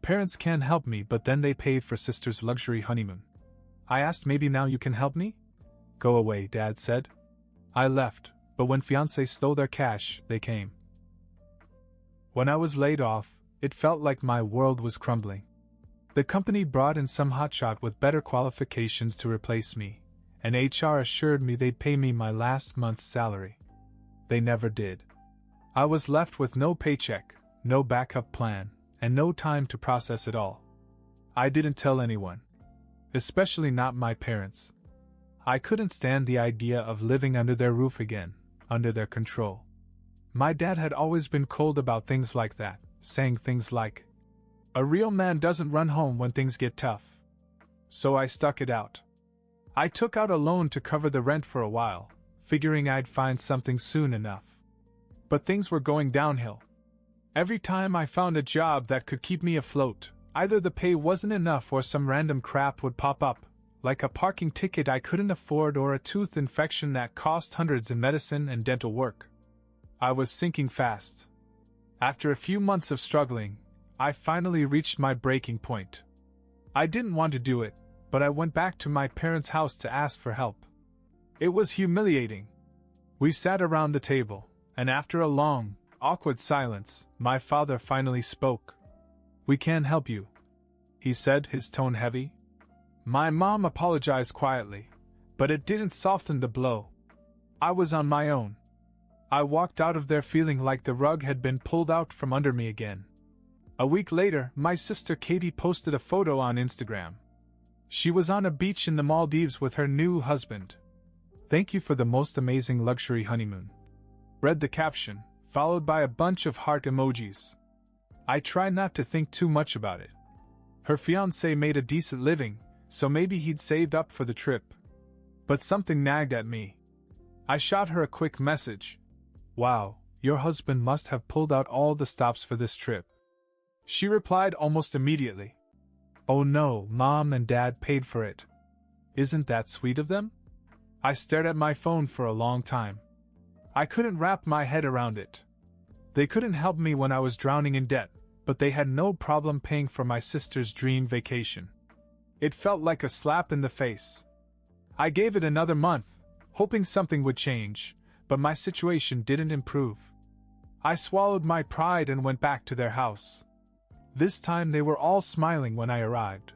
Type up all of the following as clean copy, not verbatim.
parents can help me, but then they paid for sister's luxury honeymoon. I asked, maybe now you can help me? Go away, Dad said. I left, but when fiancé stole their cash, they came. When I was laid off, it felt like my world was crumbling. The company brought in some hotshot with better qualifications to replace me, and HR assured me they'd pay me my last month's salary. They never did. I was left with no paycheck, no backup plan, and no time to process it all. I didn't tell anyone. Especially not my parents. I couldn't stand the idea of living under their roof again, under their control. My dad had always been cold about things like that, saying things like, "A real man doesn't run home when things get tough." So I stuck it out. I took out a loan to cover the rent for a while, figuring I'd find something soon enough. But things were going downhill. Every time I found a job that could keep me afloat, either the pay wasn't enough or some random crap would pop up, like a parking ticket I couldn't afford or a tooth infection that cost hundreds in medicine and dental work. I was sinking fast. After a few months of struggling, I finally reached my breaking point. I didn't want to do it, but I went back to my parents' house to ask for help. It was humiliating. We sat around the table, and after a long, awkward silence, my father finally spoke. "We can help you," he said, his tone heavy. My mom apologized quietly, but it didn't soften the blow. I was on my own. I walked out of there feeling like the rug had been pulled out from under me again. A week later, my sister Katie posted a photo on Instagram. She was on a beach in the Maldives with her new husband. "Thank you for the most amazing luxury honeymoon," read the caption, followed by a bunch of heart emojis. I try not to think too much about it. Her fiancé made a decent living, so maybe he'd saved up for the trip. But something nagged at me. I shot her a quick message. "Wow, your husband must have pulled out all the stops for this trip." She replied almost immediately. "Oh no, Mom and Dad paid for it." Isn't that sweet of them? I stared at my phone for a long time. I couldn't wrap my head around it. They couldn't help me when I was drowning in debt, but they had no problem paying for my sister's dream vacation. It felt like a slap in the face. I gave it another month, hoping something would change, but my situation didn't improve. I swallowed my pride and went back to their house. This time they were all smiling when I arrived.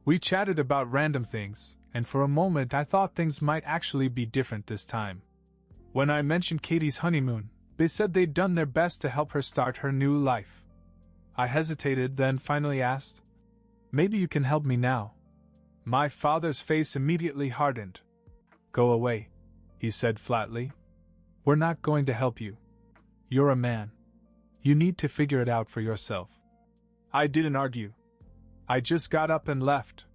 We chatted about random things, and for a moment I thought things might actually be different this time. When I mentioned Katie's honeymoon, they said they'd done their best to help her start her new life. I hesitated, then finally asked, "Maybe you can help me now." My father's face immediately hardened. "Go away," he said flatly. "We're not going to help you. You're a man. You need to figure it out for yourself." I didn't argue. I just got up and left.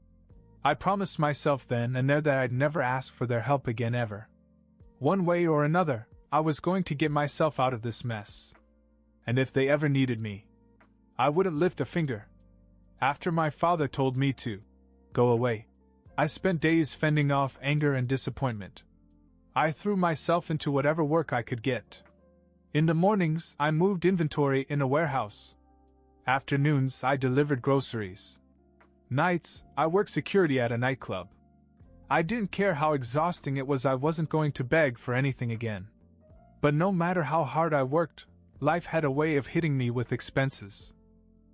I promised myself then and there that I'd never ask for their help again ever. One way or another, I was going to get myself out of this mess. And if they ever needed me, I wouldn't lift a finger. After my father told me to go away, I spent days fending off anger and disappointment. I threw myself into whatever work I could get. In the mornings, I moved inventory in a warehouse. Afternoons, I delivered groceries. Nights, I worked security at a nightclub. I didn't care how exhausting it was, I wasn't going to beg for anything again. But no matter how hard I worked, life had a way of hitting me with expenses.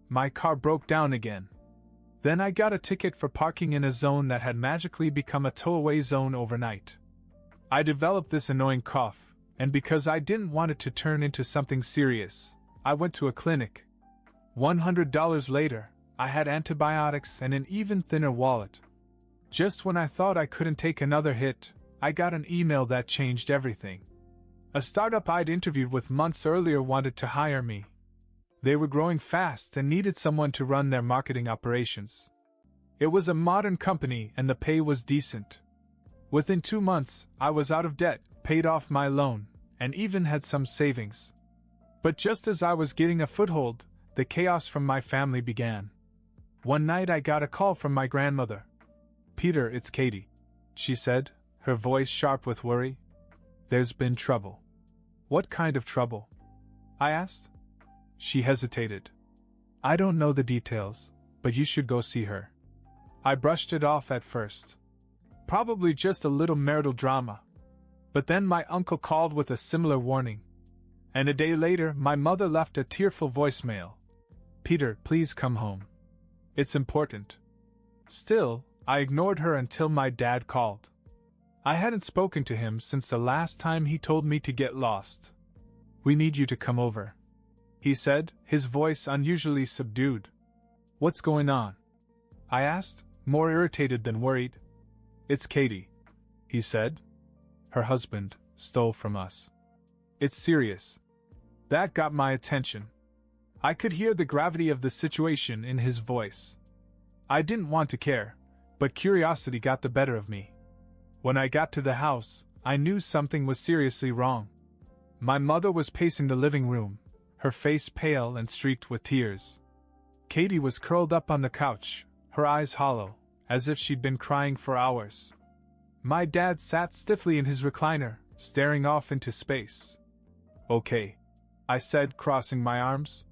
My car broke down again. Then I got a ticket for parking in a zone that had magically become a tow-away zone overnight. I developed this annoying cough, and because I didn't want it to turn into something serious, I went to a clinic. $100 later, I had antibiotics and an even thinner wallet. Just when I thought I couldn't take another hit, I got an email that changed everything. A startup I'd interviewed with months earlier wanted to hire me. They were growing fast and needed someone to run their marketing operations. It was a modern company and the pay was decent. Within 2 months, I was out of debt, paid off my loan, and even had some savings. But just as I was getting a foothold, the chaos from my family began. One night I got a call from my grandmother. "Peter, it's Katie," she said, her voice sharp with worry. "There's been trouble." "What kind of trouble?" I asked. She hesitated. I don't know the details, but you should go see her. I brushed it off at first. Probably just a little marital drama. But then my uncle called with a similar warning. And a day later, my mother left a tearful voicemail. Peter, please come home. It's important. Still, I ignored her until my dad called. I hadn't spoken to him since the last time he told me to get lost. We need you to come over, he said, his voice unusually subdued. What's going on? I asked, more irritated than worried. It's Katie, he said. Her husband stole from us. It's serious. That got my attention. I could hear the gravity of the situation in his voice. I didn't want to care, but curiosity got the better of me. When I got to the house, I knew something was seriously wrong. My mother was pacing the living room, her face pale and streaked with tears. Katie was curled up on the couch, her eyes hollow, as if she'd been crying for hours. My dad sat stiffly in his recliner, staring off into space. Okay, I said, crossing my arms.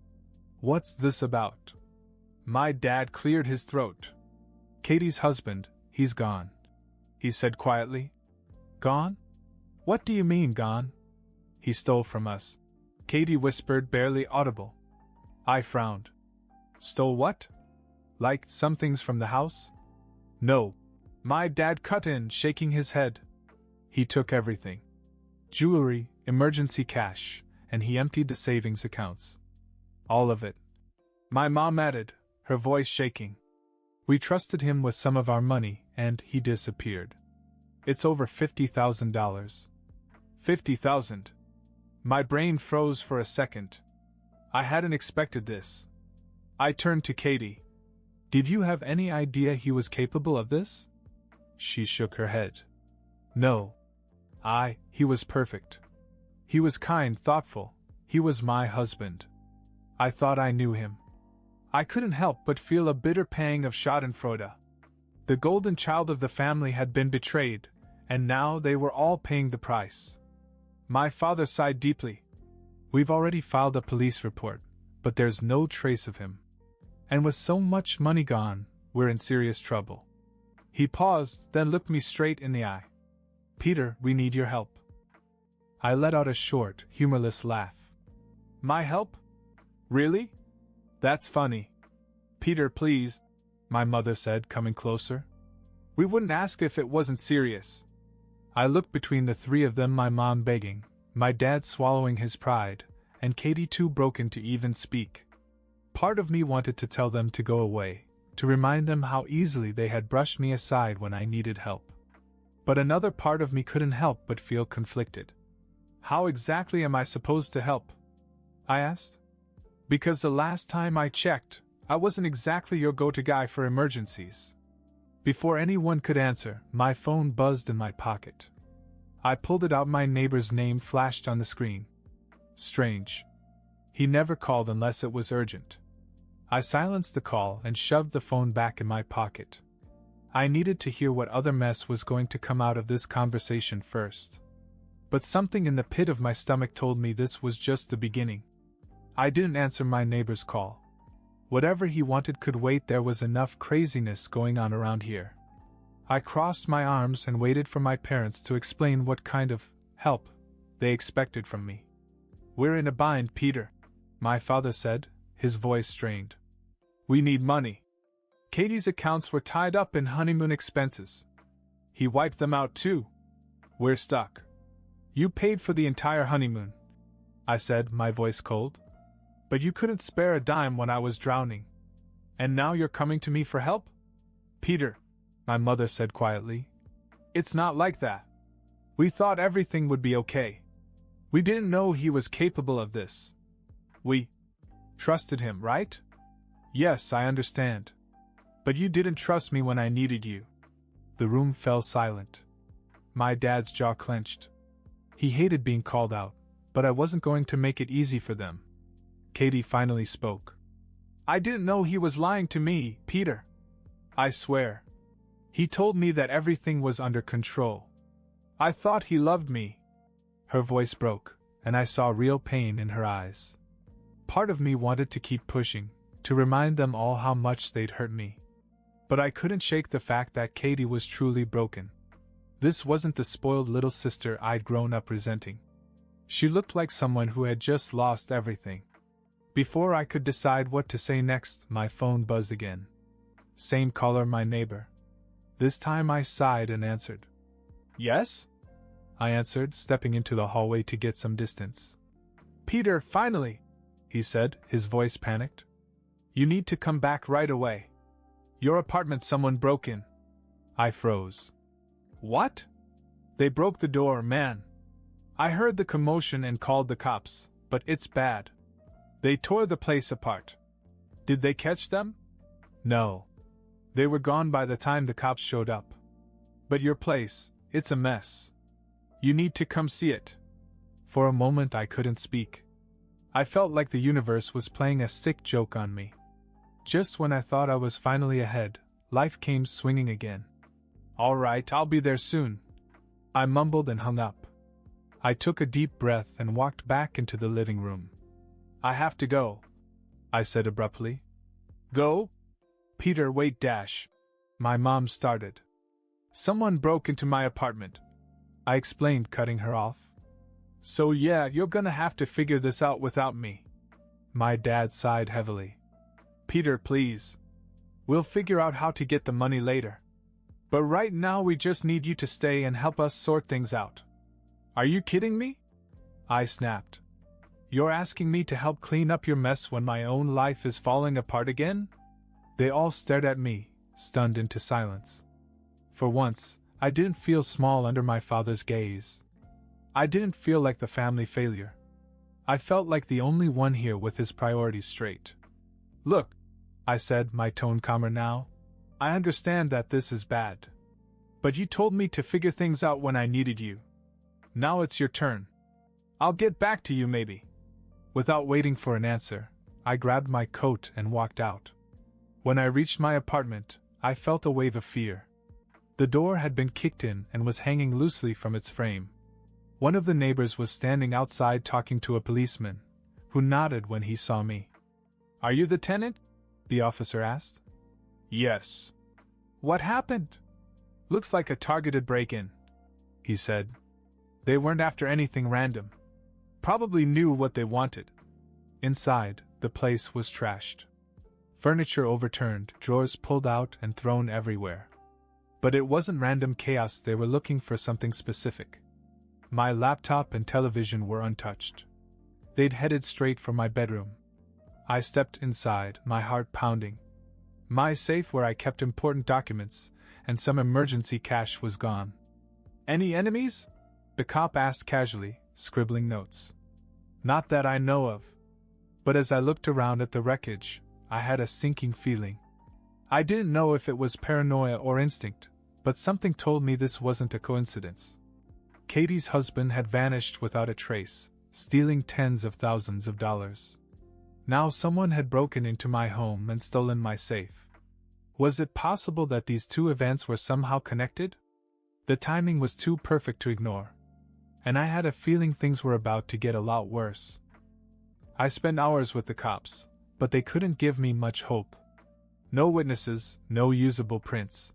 What's this about? My dad cleared his throat. Katie's husband, he's gone, he said quietly. Gone? What do you mean, gone? He stole from us, Katie whispered, barely audible. I frowned. Stole what? Like some things from the house? No. My dad cut in, shaking his head. He took everything. Jewelry, emergency cash, and he emptied the savings accounts. All of it. My mom added, her voice shaking. We trusted him with some of our money, and he disappeared. It's over $50,000. $50,000. My brain froze for a second. I hadn't expected this. I turned to Katie. Did you have any idea he was capable of this? She shook her head. No. He was perfect. He was kind, thoughtful. He was my husband. I thought I knew him. I couldn't help but feel a bitter pang of schadenfreude. The golden child of the family had been betrayed, and now they were all paying the price. My father sighed deeply. We've already filed a police report, but there's no trace of him. And with so much money gone, we're in serious trouble. He paused, then looked me straight in the eye. Peter, we need your help. I let out a short, humorless laugh. My help? Really? That's funny. Peter, please, my mother said, coming closer. We wouldn't ask if it wasn't serious. I looked between the three of them, my mom begging, my dad swallowing his pride, and Katie too broken to even speak. Part of me wanted to tell them to go away, to remind them how easily they had brushed me aside when I needed help. But another part of me couldn't help but feel conflicted. How exactly am I supposed to help? I asked. Because the last time I checked, I wasn't exactly your go-to guy for emergencies. Before anyone could answer, my phone buzzed in my pocket. I pulled it out. My neighbor's name flashed on the screen. Strange. He never called unless it was urgent. I silenced the call and shoved the phone back in my pocket. I needed to hear what other mess was going to come out of this conversation first. But something in the pit of my stomach told me this was just the beginning. I didn't answer my neighbor's call. Whatever he wanted could wait. There was enough craziness going on around here. I crossed my arms and waited for my parents to explain what kind of help they expected from me. We're in a bind, Peter, my father said, his voice strained. We need money. Katie's accounts were tied up in honeymoon expenses. He wiped them out too. We're stuck. You paid for the entire honeymoon, I said, my voice cold. But you couldn't spare a dime when I was drowning. And now you're coming to me for help? Peter, my mother said quietly. It's not like that. We thought everything would be okay. We didn't know he was capable of this. We trusted him, right? Yes, I understand. But you didn't trust me when I needed you. The room fell silent. My dad's jaw clenched. He hated being called out, but I wasn't going to make it easy for them. Katie finally spoke. I didn't know he was lying to me, Peter. I swear. He told me that everything was under control. I thought he loved me. Her voice broke, and I saw real pain in her eyes. Part of me wanted to keep pushing, to remind them all how much they'd hurt me. But I couldn't shake the fact that Katie was truly broken. This wasn't the spoiled little sister I'd grown up resenting. She looked like someone who had just lost everything. Before I could decide what to say next, my phone buzzed again. Same caller, my neighbor. This time I sighed and answered. Yes? I answered, stepping into the hallway to get some distance. Peter, finally! He said, his voice panicked. You need to come back right away. Your apartment, someone broke in. I froze. What? They broke the door, man. I heard the commotion and called the cops, but it's bad. They tore the place apart. Did they catch them? No. They were gone by the time the cops showed up. But your place, it's a mess. You need to come see it. For a moment I couldn't speak. I felt like the universe was playing a sick joke on me. Just when I thought I was finally ahead, life came swinging again. All right, I'll be there soon. I mumbled and hung up. I took a deep breath and walked back into the living room. I have to go, I said abruptly. Go? Peter, wait, dash. My mom started. Someone broke into my apartment, I explained, cutting her off. So yeah, you're gonna have to figure this out without me. My dad sighed heavily. Peter, please. We'll figure out how to get the money later. But right now we just need you to stay and help us sort things out. Are you kidding me? I snapped. You're asking me to help clean up your mess when my own life is falling apart again? They all stared at me, stunned into silence. For once, I didn't feel small under my father's gaze. I didn't feel like the family failure. I felt like the only one here with his priorities straight. Look, I said, my tone calmer now. I understand that this is bad. But you told me to figure things out when I needed you. Now it's your turn. I'll get back to you maybe. Without waiting for an answer, I grabbed my coat and walked out. When I reached my apartment, I felt a wave of fear. The door had been kicked in and was hanging loosely from its frame. One of the neighbors was standing outside talking to a policeman, who nodded when he saw me. Are you the tenant? The officer asked. Yes. What happened? Looks like a targeted break-in, he said. They weren't after anything random. Probably knew what they wanted. Inside, the place was trashed. Furniture overturned, drawers pulled out and thrown everywhere. But it wasn't random chaos, they were looking for something specific. My laptop and television were untouched. They'd headed straight for my bedroom. I stepped inside, my heart pounding. My safe where I kept important documents and some emergency cash was gone. Any enemies? The cop asked casually, scribbling notes. Not that I know of. But as I looked around at the wreckage, I had a sinking feeling. I didn't know if it was paranoia or instinct, but something told me this wasn't a coincidence. Katie's husband had vanished without a trace, stealing tens of thousands of dollars. Now someone had broken into my home and stolen my safe. Was it possible that these two events were somehow connected? The timing was too perfect to ignore. And I had a feeling things were about to get a lot worse. I spent hours with the cops, but they couldn't give me much hope. No witnesses, no usable prints.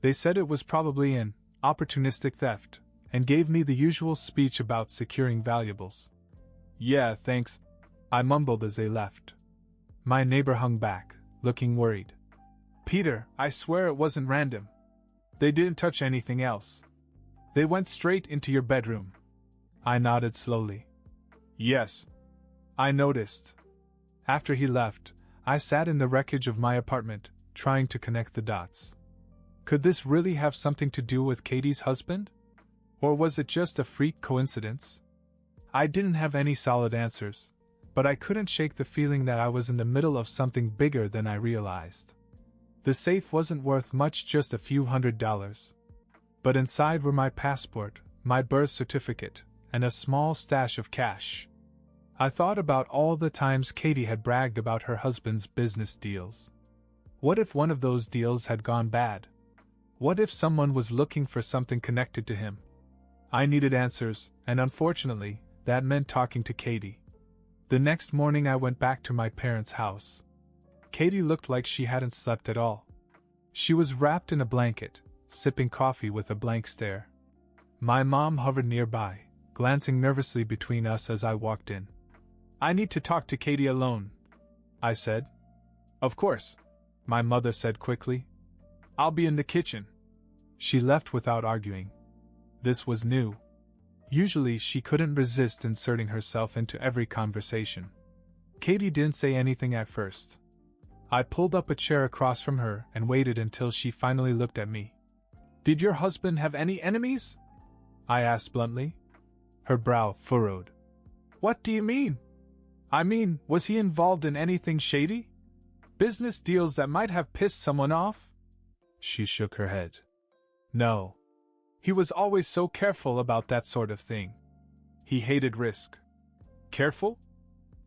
They said it was probably an opportunistic theft, and gave me the usual speech about securing valuables. Yeah, thanks, I mumbled as they left. My neighbor hung back, looking worried. Peter, I swear it wasn't random. They didn't touch anything else. They went straight into your bedroom. I nodded slowly. Yes. I noticed. After he left, I sat in the wreckage of my apartment, trying to connect the dots. Could this really have something to do with Katie's husband? Or was it just a freak coincidence? I didn't have any solid answers, but I couldn't shake the feeling that I was in the middle of something bigger than I realized. The safe wasn't worth much, just a few $100s. But inside were my passport, my birth certificate, and a small stash of cash. I thought about all the times Katie had bragged about her husband's business deals. What if one of those deals had gone bad? What if someone was looking for something connected to him? I needed answers, and unfortunately, that meant talking to Katie. The next morning I went back to my parents' house. Katie looked like she hadn't slept at all. She was wrapped in a blanket, sipping coffee with a blank stare. My mom hovered nearby, glancing nervously between us as I walked in. "I need to talk to Katie alone," I said. "Of course," my mother said quickly. "I'll be in the kitchen." She left without arguing. This was new. Usually she couldn't resist inserting herself into every conversation. Katie didn't say anything at first. I pulled up a chair across from her and waited until she finally looked at me. "Did your husband have any enemies?" I asked bluntly. Her brow furrowed. "What do you mean?" "I mean, was he involved in anything shady? Business deals that might have pissed someone off?" She shook her head. "No. He was always so careful about that sort of thing. He hated risk." "Careful?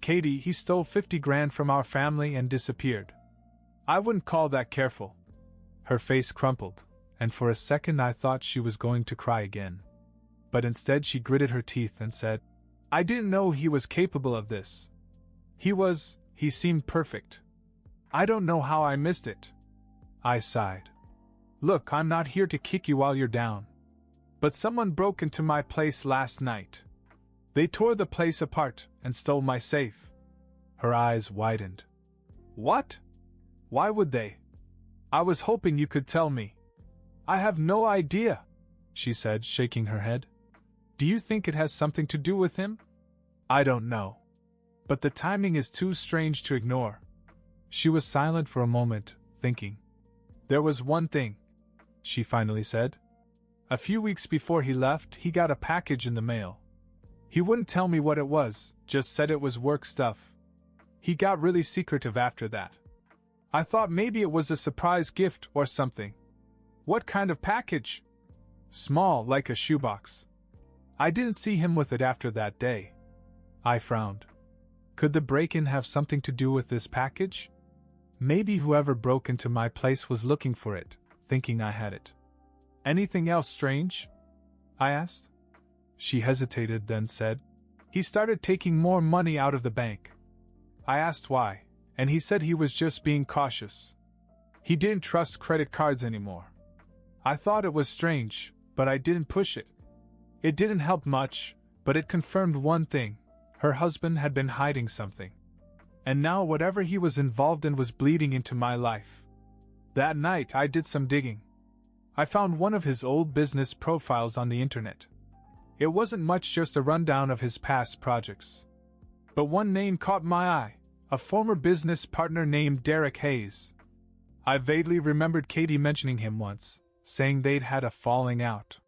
Katie, he stole 50 grand from our family and disappeared. I wouldn't call that careful." Her face crumpled, and for a second I thought she was going to cry again. But instead she gritted her teeth and said, "I didn't know he was capable of this. He seemed perfect. I don't know how I missed it." I sighed. "Look, I'm not here to kick you while you're down. But someone broke into my place last night. They tore the place apart and stole my safe." Her eyes widened. "What? Why would they? I was hoping you could tell me." "I have no idea," she said, shaking her head. "Do you think it has something to do with him?" "I don't know. But the timing is too strange to ignore." She was silent for a moment, thinking. "There was one thing," she finally said. "A few weeks before he left, he got a package in the mail. He wouldn't tell me what it was, just said it was work stuff. He got really secretive after that. I thought maybe it was a surprise gift or something." "What kind of package?" "Small, like a shoebox. I didn't see him with it after that day." I frowned. Could the break-in have something to do with this package? Maybe whoever broke into my place was looking for it, thinking I had it. "Anything else strange?" I asked. She hesitated, then said, "He started taking more money out of the bank." I asked why, and he said he was just being cautious. He didn't trust credit cards anymore. I thought it was strange, but I didn't push it. It didn't help much, but it confirmed one thing: her husband had been hiding something. And now whatever he was involved in was bleeding into my life. That night I did some digging. I found one of his old business profiles on the internet. It wasn't much, just a rundown of his past projects. But one name caught my eye: a former business partner named Derek Hayes. I vaguely remembered Katie mentioning him once, saying they'd had a falling out.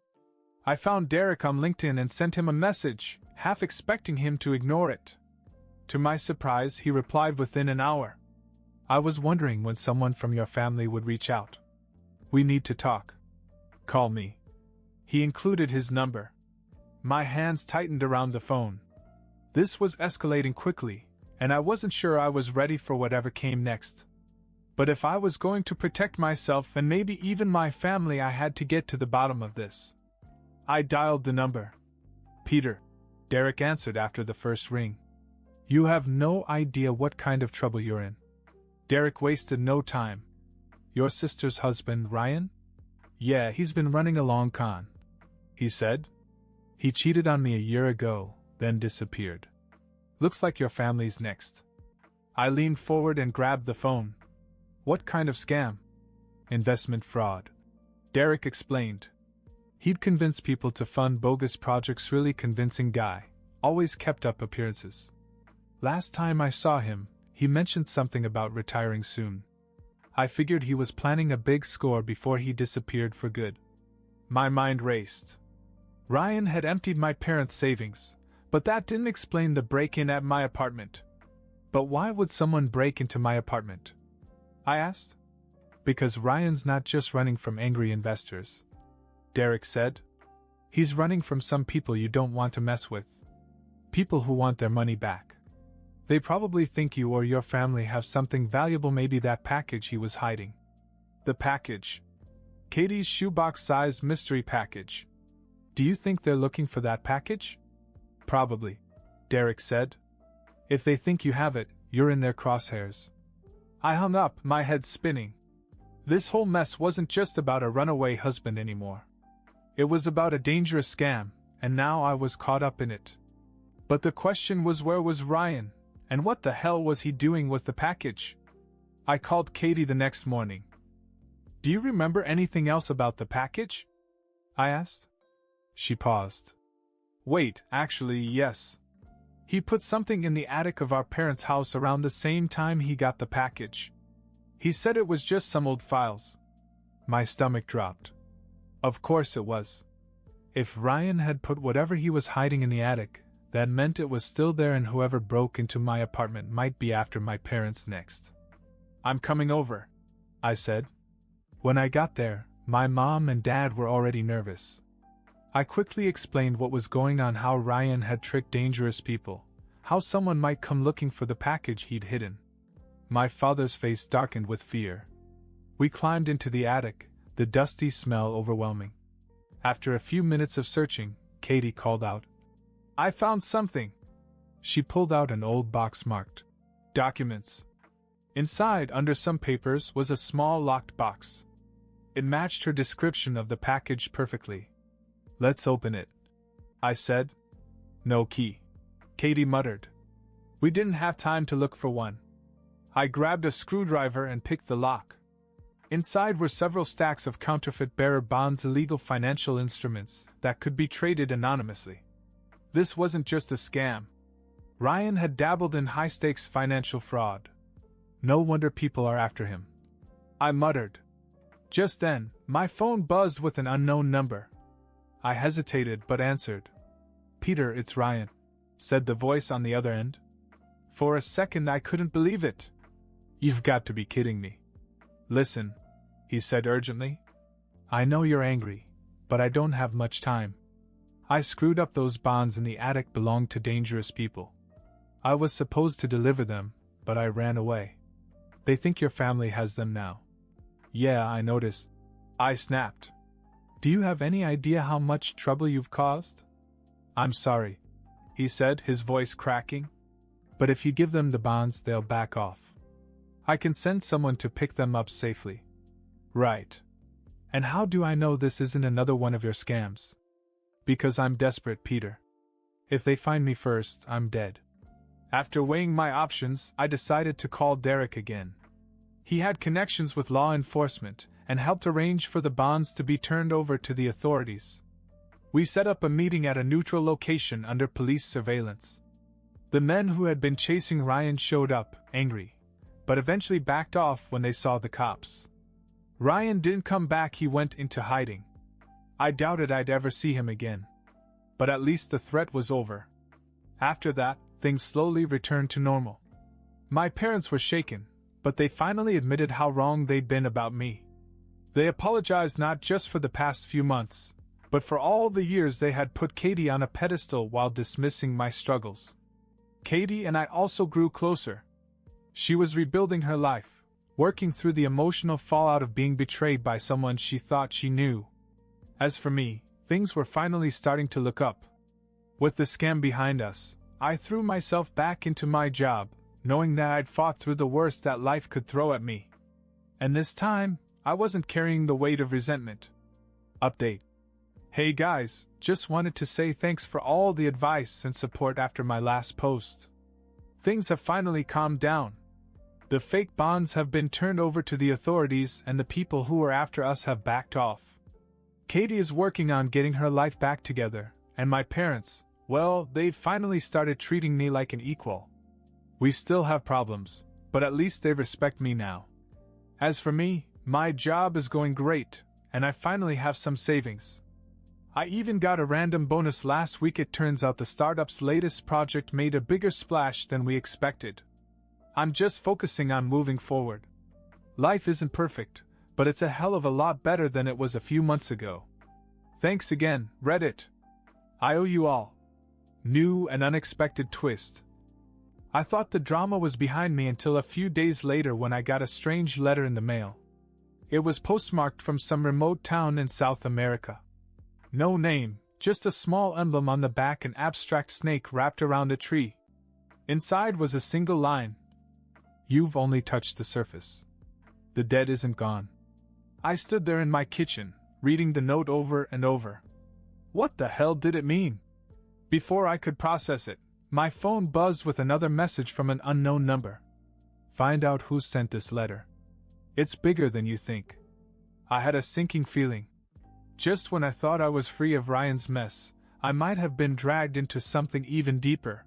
I found Derek on LinkedIn and sent him a message, half expecting him to ignore it. To my surprise, he replied within an hour. "I was wondering when someone from your family would reach out. We need to talk. Call me." He included his number. My hands tightened around the phone. This was escalating quickly, and I wasn't sure I was ready for whatever came next. But if I was going to protect myself and maybe even my family, I had to get to the bottom of this. I dialed the number. "Peter," Derek answered after the first ring. "You have no idea what kind of trouble you're in." Derek wasted no time. "Your sister's husband, Ryan?" "Yeah, he's been running a long con," he said. "He cheated on me a year ago, then disappeared. Looks like your family's next." I leaned forward and grabbed the phone. "What kind of scam?" "Investment fraud," Derek explained. He'd convince people to fund bogus projects. Really convincing guy, always kept up appearances. Last time I saw him, he mentioned something about retiring soon. I figured he was planning a big score before he disappeared for good. My mind raced. Ryan had emptied my parents' savings, but that didn't explain the break-in at my apartment. But why would someone break into my apartment? I asked. "Because Ryan's not just running from angry investors," Derek said. "He's running from some people you don't want to mess with. People who want their money back. They probably think you or your family have something valuable, maybe that package he was hiding." The package. Katie's shoebox-sized mystery package. "Do you think they're looking for that package?" "Probably," Derek said. "If they think you have it, you're in their crosshairs." I hung up, my head spinning. This whole mess wasn't just about a runaway husband anymore. It was about a dangerous scam, and now I was caught up in it. But the question was, where was Ryan, and what the hell was he doing with the package? I called Katie the next morning. "Do you remember anything else about the package?" I asked. She paused. "Wait, actually, yes. He put something in the attic of our parents' house around the same time he got the package. He said it was just some old files." My stomach dropped. Of course it was. If Ryan had put whatever he was hiding in the attic, that meant it was still there, and whoever broke into my apartment might be after my parents next. "I'm coming over," I said. When I got there, my mom and dad were already nervous. I quickly explained what was going on, how Ryan had tricked dangerous people, how someone might come looking for the package he'd hidden. My father's face darkened with fear. We climbed into the attic, the dusty smell overwhelming. After a few minutes of searching, Katie called out, "I found something." She pulled out an old box marked "Documents." Inside, under some papers, was a small locked box. It matched her description of the package perfectly. "Let's open it," I said. "No key," Katie muttered. We didn't have time to look for one. I grabbed a screwdriver and picked the lock. Inside were several stacks of counterfeit bearer bonds, illegal financial instruments that could be traded anonymously. This wasn't just a scam. Ryan had dabbled in high-stakes financial fraud. No wonder people are after him, I muttered. Just then, my phone buzzed with an unknown number. I hesitated but answered. "Peter, it's Ryan," said the voice on the other end. For a second I couldn't believe it. "You've got to be kidding me." "Listen," he said urgently. "I know you're angry, but I don't have much time. I screwed up. Those bonds in the attic belonged to dangerous people. I was supposed to deliver them, but I ran away. They think your family has them now." "Yeah, I noticed," I snapped. "Do you have any idea how much trouble you've caused?" "I'm sorry," he said, his voice cracking. "But if you give them the bonds, they'll back off. I can send someone to pick them up safely." "Right. And how do I know this isn't another one of your scams?" "Because I'm desperate, Peter. If they find me first, I'm dead." After weighing my options, I decided to call Derek again. He had connections with law enforcement and helped arrange for the bonds to be turned over to the authorities. We set up a meeting at a neutral location under police surveillance. The men who had been chasing Ryan showed up, angry, but eventually backed off when they saw the cops. Ryan didn't come back. He went into hiding. I doubted I'd ever see him again. But at least the threat was over. After that, things slowly returned to normal. My parents were shaken, but they finally admitted how wrong they'd been about me. They apologized not just for the past few months, but for all the years they had put Katie on a pedestal while dismissing my struggles. Katie and I also grew closer. She was rebuilding her life, working through the emotional fallout of being betrayed by someone she thought she knew. As for me, things were finally starting to look up. With the scam behind us, I threw myself back into my job, knowing that I'd fought through the worst that life could throw at me. And this time, I wasn't carrying the weight of resentment. Update. Hey guys, just wanted to say thanks for all the advice and support after my last post. Things have finally calmed down. The fake bonds have been turned over to the authorities and the people who were after us have backed off. Katie is working on getting her life back together, and my parents, well, they've finally started treating me like an equal. We still have problems, but at least they respect me now. As for me, my job is going great, and I finally have some savings. I even got a random bonus last week. It turns out the startup's latest project made a bigger splash than we expected. I'm just focusing on moving forward. Life isn't perfect, but it's a hell of a lot better than it was a few months ago. Thanks again, Reddit. I owe you all. New and unexpected twist. I thought the drama was behind me until a few days later when I got a strange letter in the mail. It was postmarked from some remote town in South America. No name, just a small emblem on the back, an abstract snake wrapped around a tree. Inside was a single line. You've only touched the surface. The debt isn't gone. I stood there in my kitchen, reading the note over and over. What the hell did it mean? Before I could process it, my phone buzzed with another message from an unknown number. Find out who sent this letter. It's bigger than you think. I had a sinking feeling. Just when I thought I was free of Ryan's mess, I might have been dragged into something even deeper.